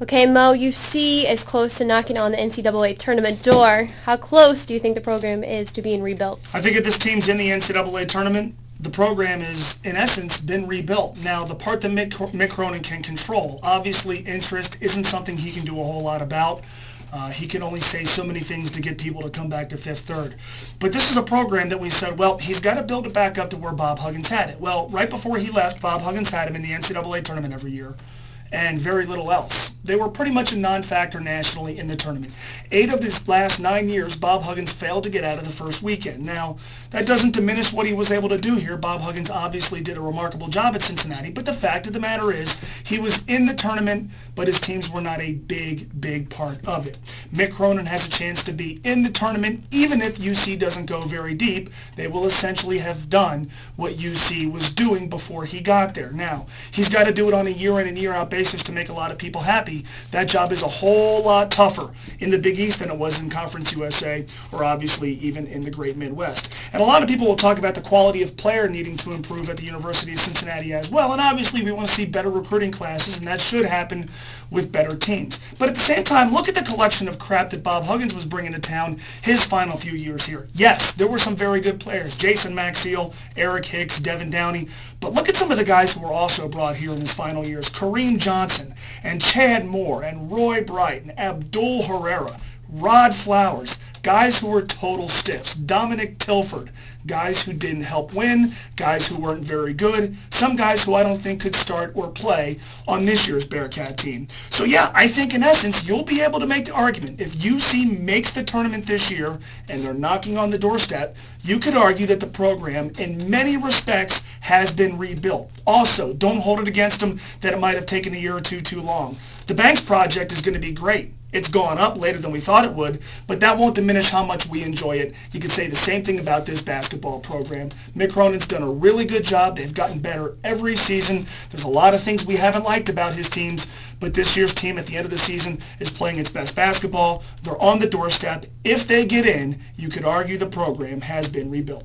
Okay, Mo, UC is close to knocking on the NCAA tournament door. How close do you think the program is to being rebuilt? I think if this team's in the NCAA tournament, the program is, in essence, been rebuilt. Now, the part that Mick Cronin can control, obviously interest isn't something he can do a whole lot about. He can only say so many things to get people to come back to Fifth Third. But this is a program that we said, well, he's got to build it back up to where Bob Huggins had it. Well, right before he left, Bob Huggins had him in the NCAA tournament every year, and very little else. They were pretty much a non-factor nationally in the tournament. 8 of his last 9 years, Bob Huggins failed to get out of the first weekend. Now, that doesn't diminish what he was able to do here. Bob Huggins obviously did a remarkable job at Cincinnati, but the fact of the matter is he was in the tournament, but his teams were not a big part of it. Mick Cronin has a chance to be in the tournament. Even if UC doesn't go very deep, they will essentially have done what UC was doing before he got there. Now, he's got to do it on a year in and year out basis to make a lot of people happy. That job is a whole lot tougher in the Big East than it was in Conference USA, or obviously even in the Great Midwest. And a lot of people will talk about the quality of player needing to improve at the University of Cincinnati as well, and obviously we want to see better recruiting classes, and that should happen with better teams. But at the same time, look at the collection of crap that Bob Huggins was bringing to town his final few years here. Yes, there were some very good players, Jason Maxiell, Eric Hicks, Devin Downey, but look at some of the guys who were also brought here in his final years. Kareem Johnson and Chad Moore and Roy Bright and Abdul Herrera, Rod Flowers, guys who were total stiffs. Dominic Tilford, guys who didn't help win, guys who weren't very good, some guys who I don't think could start or play on this year's Bearcat team. So yeah, I think in essence you'll be able to make the argument if UC makes the tournament this year and they're knocking on the doorstep, you could argue that the program in many respects has been rebuilt. Also, don't hold it against them that it might have taken a year or two too long. The Banks project is going to be great. It's gone up later than we thought it would, but that won't diminish how much we enjoy it. You could say the same thing about this basketball program. Mick Cronin's done a really good job. They've gotten better every season. There's a lot of things we haven't liked about his teams, but this year's team at the end of the season is playing its best basketball. They're on the doorstep. If they get in, you could argue the program has been rebuilt.